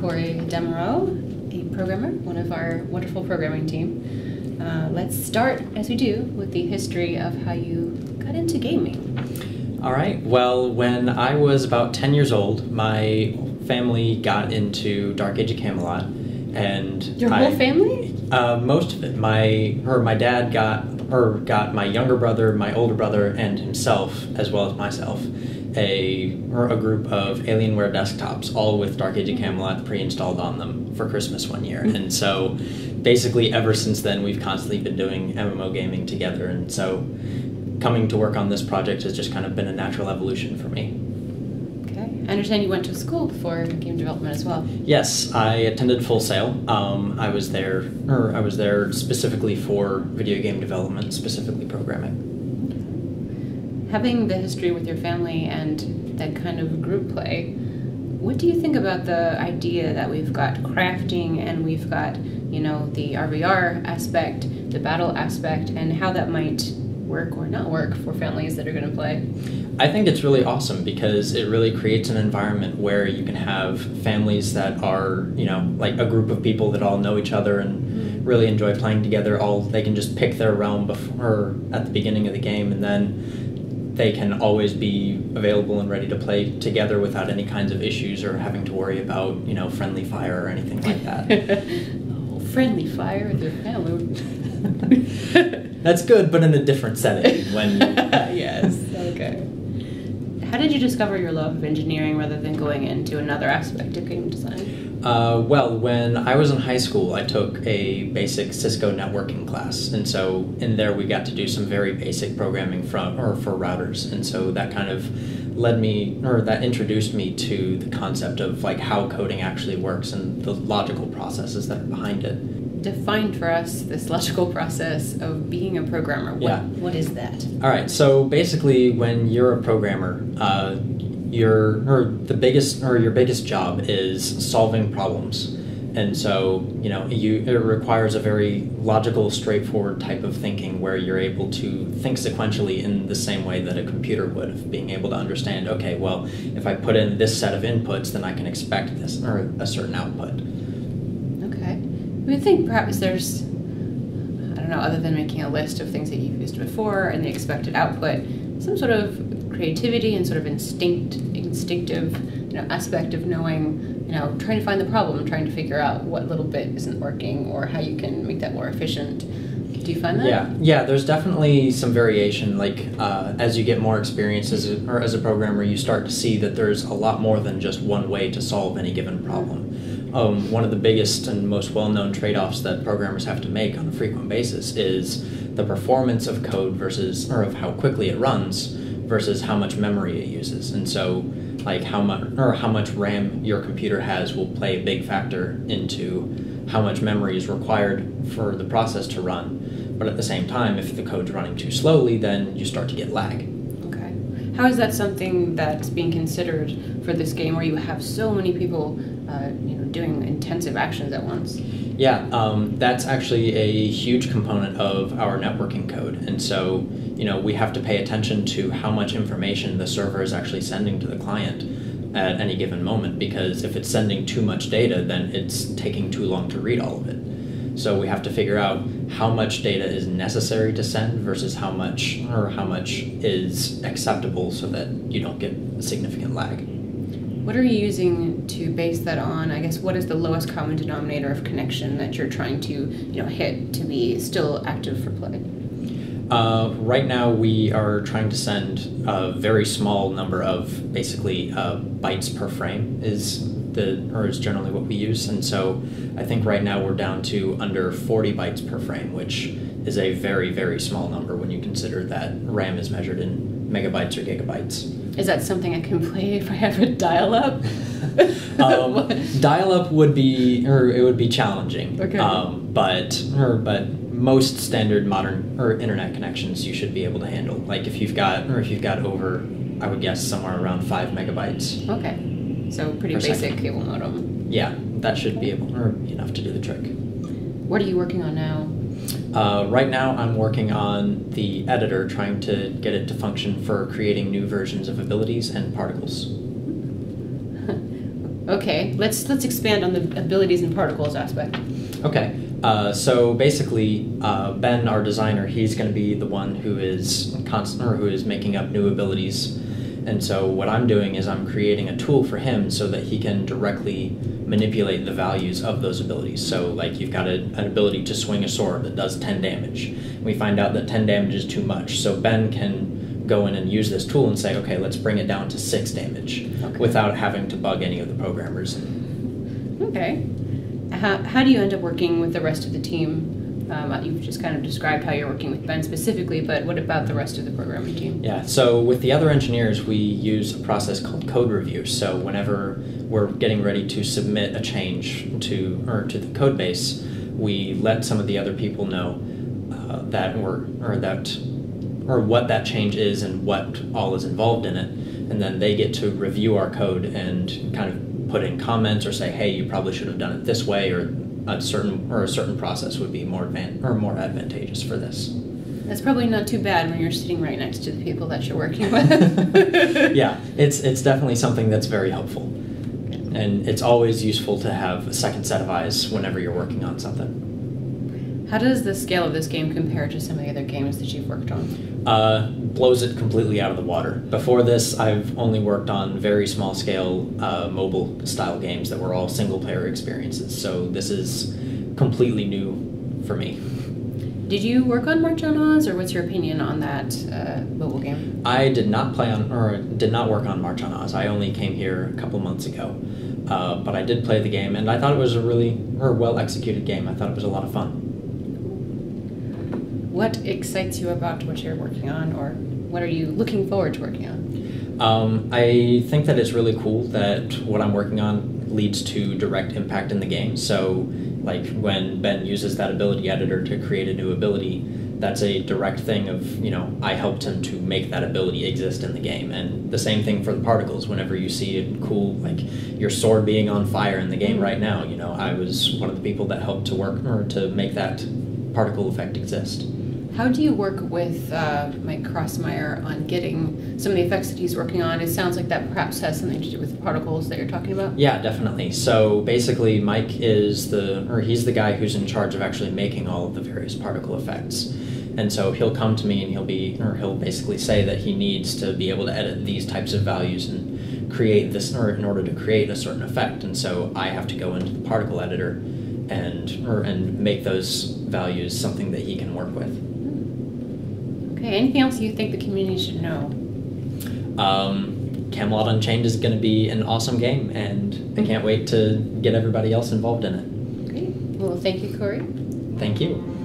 Cory a programmer, one of our wonderful programming team. Let's start, as we do, with the history of how you got into gaming. All right. Well, when I was about 10 years old, my family got into Dark Age of Camelot, and your whole family? Most of it. My dad got my younger brother, my older brother, and himself, as well as myself, a group of Alienware desktops, all with Dark Age of Camelot pre-installed on them for Christmas one year. And so basically ever since then we've constantly been doing MMO gaming together, and so coming to work on this project has just kind of been a natural evolution for me. Okay. I understand you went to school for game development as well. Yes, I attended Full Sail. I was there specifically for video game development, specifically programming. Having the history with your family and that kind of group play, what do you think about the idea that we've got crafting and we've got, you know, the RVR aspect, the battle aspect, and how that might work or not work for families that are going to play? I think it's really awesome because it really creates an environment where you can have families that are, you know, like a group of people that all know each other and really enjoy playing together. They can just pick their realm before at the beginning of the game, and then they can always be available and ready to play together without any kinds of issues or having to worry about, you know, friendly fire or anything like that. Oh, friendly fire with your family. That's good, but in a different setting. When yes, okay. How did you discover your love of engineering rather than going into another aspect of game design? Well, when I was in high school, I took a basic Cisco networking class, and so in there we got to do some very basic programming for routers, and so that kind of that introduced me to the concept of like how coding actually works and the logical processes that are behind it. Define for us this logical process of being a programmer. What is that? All right, so basically when you're a programmer, your biggest job is solving problems, and so you know it requires a very logical, straightforward type of thinking where you're able to think sequentially in the same way that a computer would, of being able to understand, okay, well, if I put in this set of inputs, then I can expect this or a certain output. Okay, I would think perhaps there's, I don't know, other than making a list of things that you've used before and the expected output, some sort of creativity and sort of instinctive, you know, aspect of knowing, you know, trying to find the problem, trying to figure out what little bit isn't working or how you can make that more efficient. Do you find that? Yeah. There's definitely some variation. Like as you get more experience as a programmer, you start to see that there's a lot more than just one way to solve any given problem. One of the biggest and most well-known trade-offs that programmers have to make on a frequent basis is the performance of code of how quickly it runs versus how much memory it uses. And so like how much RAM your computer has will play a big factor into how much memory is required for the process to run. But at the same time, if the code's running too slowly, then you start to get lag. Okay. How is that something that's being considered for this game where you have so many people doing intensive actions at once? Yeah, that's actually a huge component of our networking code. And so, you know, we have to pay attention to how much information the server is actually sending to the client at any given moment, because if it's sending too much data, then it's taking too long to read all of it. So we have to figure out how much data is necessary to send versus how much is acceptable so that you don't get significant lag. What are you using to base that on? I guess what is the lowest common denominator of connection that you're trying to, you know, hit to be still active for play? Right now we are trying to send a very small number of basically bytes per frame is generally what we use, and so I think right now we're down to under 40 bytes per frame, which is a very, very small number when you consider that RAM is measured in megabytes or gigabytes. Is that something I can play if I have a dial-up? Dial-up would be challenging. Okay. But most standard modern internet connections you should be able to handle. Like if you've got over, I would guess somewhere around 5 megabytes. Okay. So pretty basic cable modem. Yeah, that should be enough to do the trick. What are you working on now? Right now I'm working on the editor, trying to get it to function for creating new versions of abilities and particles. Okay, let's expand on the abilities and particles aspect. Okay. So basically, Ben, our designer, he's going to be the one who is who is making up new abilities. And so what I'm doing is I'm creating a tool for him so that he can directly manipulate the values of those abilities. So like you've got an ability to swing a sword that does 10 damage. We find out that 10 damage is too much. So Ben can go in and use this tool and say, okay, let's bring it down to 6 damage without having to bug any of the programmers. Okay. How do you end up working with the rest of the team? You've just kind of described how you're working with Ben specifically, but what about the rest of the programming team? Yeah, so with the other engineers, we use a process called code review. So whenever we're getting ready to submit a change to the code base, we let some of the other people know what that change is and what all is involved in it, and then they get to review our code and kind of put in comments or say, hey, you probably should have done it this way, or a certain process would be more advantageous for this. That's probably not too bad when you're sitting right next to the people that you're working with. Yeah, it's definitely something that's very helpful. And it's always useful to have a second set of eyes whenever you're working on something. How does the scale of this game compare to some of the other games that you've worked on? Blows it completely out of the water. Before this, I've only worked on very small scale mobile style games that were all single player experiences. So this is completely new for me. Did you work on March on Oz, or what's your opinion on that mobile game? I did not did not work on March on Oz. I only came here a couple months ago. But I did play the game, and I thought it was a really well executed game. I thought it was a lot of fun. What excites you about what you're working on, or what are you looking forward to working on? I think that it's really cool that what I'm working on leads to direct impact in the game. So, like when Ben uses that ability editor to create a new ability, that's a direct thing of, I helped him to make that ability exist in the game. And the same thing for the particles. Whenever you see a cool, like your sword being on fire in the game right now, I was one of the people that helped to make that particle effect exist. How do you work with Mike Crossmeyer on getting some of the effects that he's working on? It sounds like that perhaps has something to do with the particles that you're talking about. Yeah, definitely. So basically, Mike is he's the guy who's in charge of actually making all of the various particle effects. And so he'll come to me and he'll basically say that he needs to be able to edit these types of values and create this, or in order to create a certain effect. And so I have to go into the particle editor and make those values something that he can work with. Okay, anything else you think the community should know? Camelot Unchained is going to be an awesome game, and I can't wait to get everybody else involved in it. Great. Well, thank you, Cory. Thank you.